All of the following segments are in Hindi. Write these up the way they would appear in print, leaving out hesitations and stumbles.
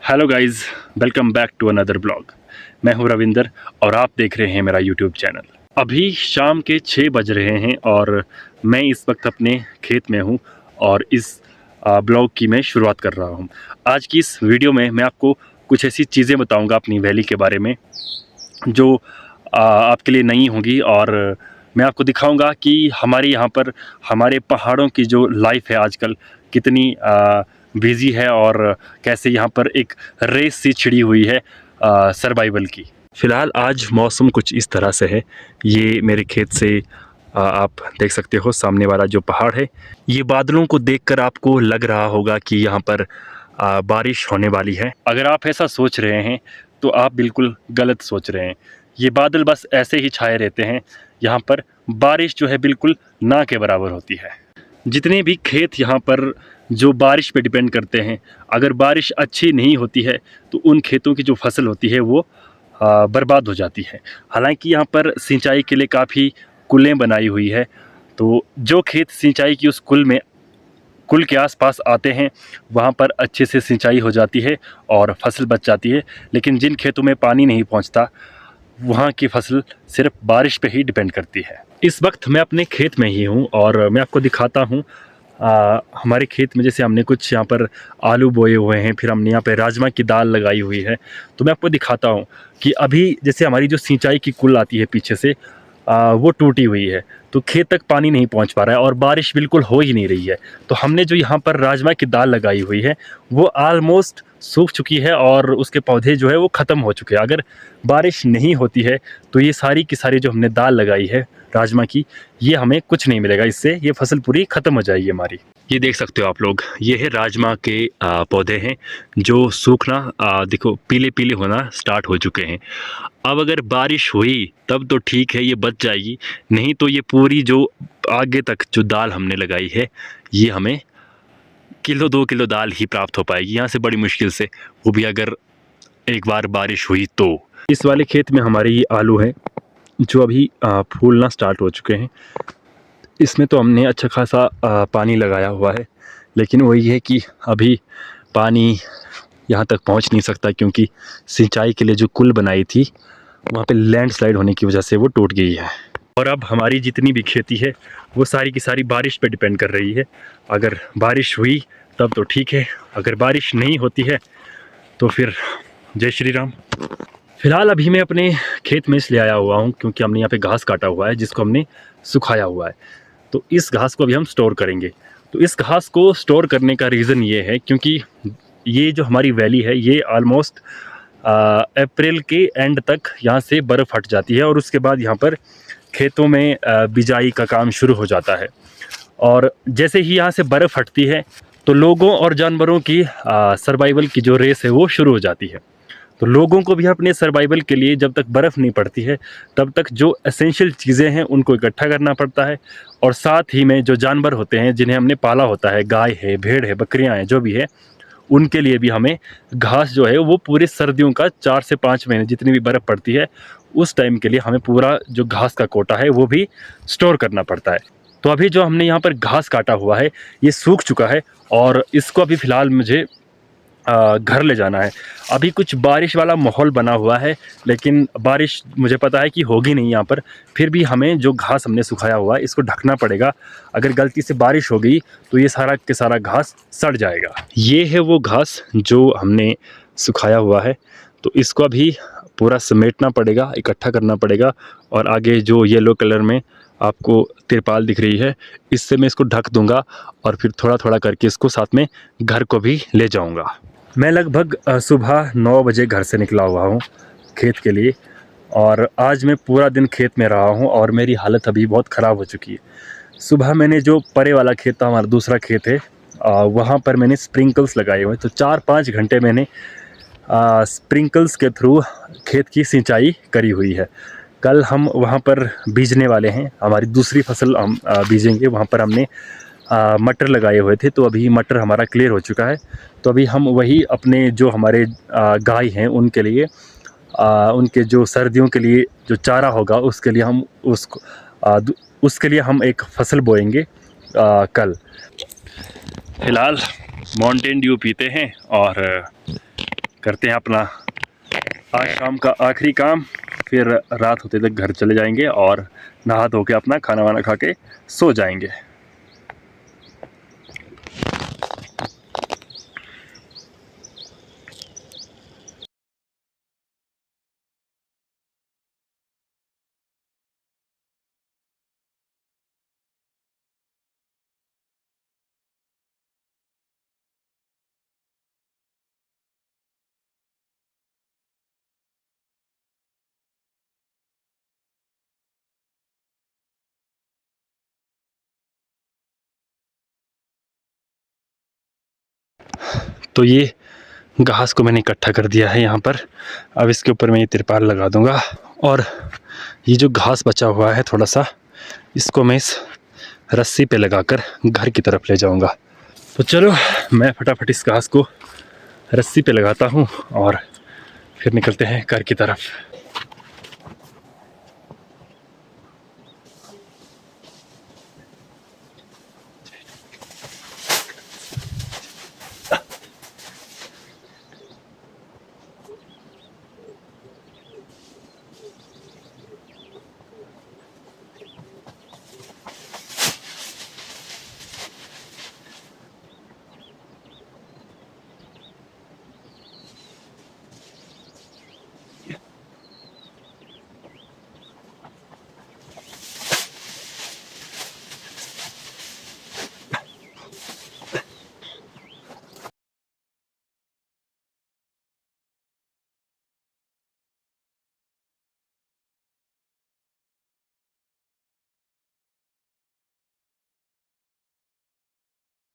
Hello guys, welcome back to another blog. मैं हूं रविंदर और आप देख रहे हैं मेरा यूट्यूब चैनल। अभी शाम के 6 बज रहे हैं और मैं इस वक्त अपने खेत में हूं और इस ब्लॉग की मैं शुरुआत कर रहा हूं। आज की इस वीडियो में मैं आपको कुछ ऐसी चीज़ें बताऊंगा अपनी वैली के बारे में जो आपके लिए नई होंगी और मैं आपको दिखाऊंगा कि हमारे यहाँ पर हमारे पहाड़ों की जो लाइफ है आजकल कितनी बिजी है और कैसे यहाँ पर एक रेस सी छिड़ी हुई है सर्वाइवल की। फ़िलहाल आज मौसम कुछ इस तरह से है। ये मेरे खेत से आप देख सकते हो सामने वाला जो पहाड़ है, ये बादलों को देखकर आपको लग रहा होगा कि यहाँ पर बारिश होने वाली है। अगर आप ऐसा सोच रहे हैं तो आप बिल्कुल गलत सोच रहे हैं। ये बादल बस ऐसे ही छाए रहते हैं। यहाँ पर बारिश जो है बिल्कुल ना के बराबर होती है। जितने भी खेत यहाँ पर जो बारिश पे डिपेंड करते हैं, अगर बारिश अच्छी नहीं होती है तो उन खेतों की जो फसल होती है वो बर्बाद हो जाती है। हालांकि यहाँ पर सिंचाई के लिए काफ़ी कुलें बनाई हुई है, तो जो खेत सिंचाई की उस कुल के आसपास आते हैं वहाँ पर अच्छे से सिंचाई हो जाती है और फसल बच जाती है। लेकिन जिन खेतों में पानी नहीं पहुँचता वहाँ की फसल सिर्फ बारिश पे ही डिपेंड करती है। इस वक्त मैं अपने खेत में ही हूँ और मैं आपको दिखाता हूँ हमारे खेत में जैसे हमने कुछ यहाँ पर आलू बोए हुए हैं, फिर हमने यहाँ पे राजमा की दाल लगाई हुई है। तो मैं आपको दिखाता हूँ कि अभी जैसे हमारी जो सिंचाई की कुल आती है पीछे से वो टूटी हुई है, तो खेत तक पानी नहीं पहुँच पा रहा है और बारिश बिल्कुल हो ही नहीं रही है। तो हमने जो यहाँ पर राजमा की दाल लगाई हुई है वो आलमोस्ट सूख चुकी है और उसके पौधे जो है वो ख़त्म हो चुके हैं। अगर बारिश नहीं होती है तो ये सारी की सारी जो हमने दाल लगाई है राजमा की, ये हमें कुछ नहीं मिलेगा, इससे ये फसल पूरी ख़त्म हो जाएगी हमारी। ये देख सकते हो आप लोग, ये है राजमा के पौधे हैं जो सूखना देखो पीले पीले होना स्टार्ट हो चुके हैं। अब अगर बारिश हुई तब तो ठीक है, ये बच जाएगी, नहीं तो ये पूरी जो आगे तक जो दाल हमने लगाई है ये हमें किलो 2 किलो दाल ही प्राप्त हो पाएगी यहाँ से बड़ी मुश्किल से, वो भी अगर एक बार बारिश हुई तो। इस वाले खेत में हमारे ये आलू हैं जो अभी फूलना स्टार्ट हो चुके हैं। इसमें तो हमने अच्छा खासा पानी लगाया हुआ है, लेकिन वही है कि अभी पानी यहाँ तक पहुँच नहीं सकता क्योंकि सिंचाई के लिए जो कुल बनाई थी वहाँ पे लैंडस्लाइड होने की वजह से वो टूट गई है। और अब हमारी जितनी भी खेती है वो सारी की सारी बारिश पे डिपेंड कर रही है। अगर बारिश हुई तब तो ठीक है, अगर बारिश नहीं होती है तो फिर जय श्री राम। फिलहाल अभी मैं अपने खेत में इसलिए आया हुआ हूँ क्योंकि हमने यहाँ पे घास काटा हुआ है जिसको हमने सुखाया हुआ है। तो इस घास को अभी हम स्टोर करेंगे। तो इस घास को स्टोर करने का रीज़न ये है क्योंकि ये जो हमारी वैली है ये ऑलमोस्ट अप्रैल के एंड तक यहाँ से बर्फ़ हट जाती है और उसके बाद यहाँ पर खेतों में बिजाई का काम शुरू हो जाता है। और जैसे ही यहाँ से बर्फ़ हटती है तो लोगों और जानवरों की सर्वाइवल की जो रेस है वो शुरू हो जाती है। तो लोगों को भी अपने सर्वाइवल के लिए जब तक बर्फ़ नहीं पड़ती है तब तक जो एसेंशियल चीज़ें हैं उनको इकट्ठा करना पड़ता है। और साथ ही में जो जानवर होते हैं जिन्हें हमने पाला होता है, गाय है, भेड़ है, बकरियां हैं, जो भी है, उनके लिए भी हमें घास जो है वो पूरे सर्दियों का 4 से 5 महीने जितनी भी बर्फ़ पड़ती है उस टाइम के लिए हमें पूरा जो घास का कोटा है वो भी स्टोर करना पड़ता है। तो अभी जो हमने यहाँ पर घास काटा हुआ है ये सूख चुका है और इसको अभी फ़िलहाल मुझे घर ले जाना है। अभी कुछ बारिश वाला माहौल बना हुआ है लेकिन बारिश मुझे पता है कि होगी नहीं यहाँ पर, फिर भी हमें जो घास हमने सुखाया हुआ है इसको ढकना पड़ेगा। अगर गलती से बारिश हो गई तो ये सारा के सारा घास सड़ जाएगा। ये है वो घास जो हमने सुखाया हुआ है, तो इसको अभी पूरा समेटना पड़ेगा, इकट्ठा करना पड़ेगा। और आगे जो येलो कलर में आपको तिरपाल दिख रही है इससे मैं इसको ढक दूंगा और फिर थोड़ा थोड़ा करके इसको साथ में घर को भी ले जाऊंगा। मैं लगभग सुबह 9 बजे घर से निकला हुआ हूँ खेत के लिए और आज मैं पूरा दिन खेत में रहा हूँ और मेरी हालत अभी बहुत ख़राब हो चुकी है। सुबह मैंने जो परे वाला खेत था, हमारा दूसरा खेत है, वहाँ पर मैंने स्प्रिंकल्स लगाए हुए, तो 4-5 घंटे मैंने स्प्रिंकल्स के थ्रू खेत की सिंचाई करी हुई है। कल हम वहाँ पर बीजने वाले हैं, हमारी दूसरी फसल हम बीजेंगे। वहाँ पर हमने मटर लगाए हुए थे, तो अभी मटर हमारा क्लियर हो चुका है। तो अभी हम वही अपने जो हमारे गाय हैं उनके लिए उनके जो सर्दियों के लिए जो चारा होगा उसके लिए हम उसके लिए हम एक फसल बोएंगे कल। फ़िलहाल माउंटेन ड्यू पीते हैं और करते हैं अपना आज शाम का आखिरी काम, फिर रात होते तक घर चले जाएंगे और नहा धो के अपना खाना वाना खा के सो जाएंगे। तो ये घास को मैंने इकट्ठा कर दिया है यहाँ पर। अब इसके ऊपर मैं ये तिरपाल लगा दूँगा और ये जो घास बचा हुआ है थोड़ा सा, इसको मैं इस रस्सी पे लगाकर घर की तरफ ले जाऊँगा। तो चलो मैं फटाफट इस घास को रस्सी पे लगाता हूँ और फिर निकलते हैं घर की तरफ।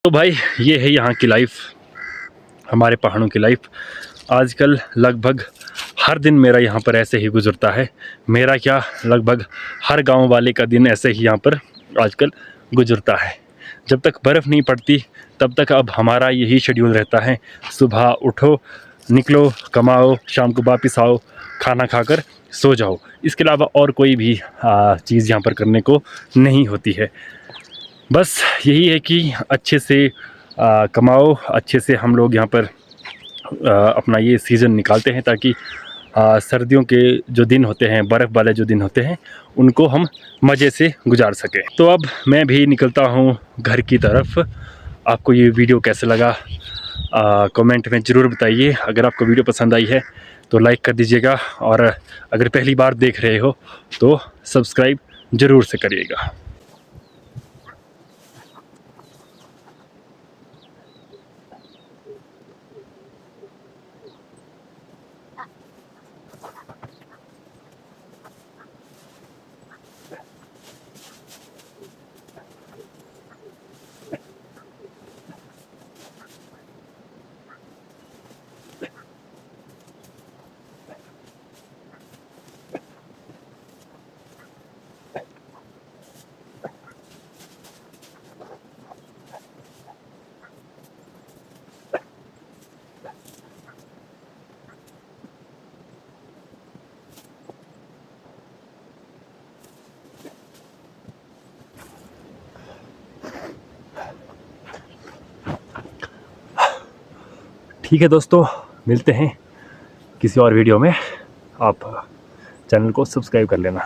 तो भाई ये है यहाँ की लाइफ, हमारे पहाड़ों की लाइफ। आजकल लगभग हर दिन मेरा यहाँ पर ऐसे ही गुजरता है। मेरा क्या, लगभग हर गांव वाले का दिन ऐसे ही यहाँ पर आजकल गुजरता है। जब तक बर्फ़ नहीं पड़ती तब तक अब हमारा यही शेड्यूल रहता है, सुबह उठो, निकलो, कमाओ, शाम को वापस आओ, खाना खाकर सो जाओ। इसके अलावा और कोई भी चीज़ यहाँ पर करने को नहीं होती है। बस यही है कि अच्छे से कमाओ, अच्छे से हम लोग यहाँ पर अपना ये सीज़न निकालते हैं ताकि सर्दियों के जो दिन होते हैं, बर्फ़ वाले जो दिन होते हैं, उनको हम मज़े से गुजार सकें। तो अब मैं भी निकलता हूँ घर की तरफ। आपको ये वीडियो कैसे लगा कमेंट में ज़रूर बताइए। अगर आपको वीडियो पसंद आई है तो लाइक कर दीजिएगा और अगर पहली बार देख रहे हो तो सब्सक्राइब ज़रूर से करिएगा। ठीक है दोस्तों, मिलते हैं किसी और वीडियो में। आप चैनल को सब्सक्राइब कर लेना।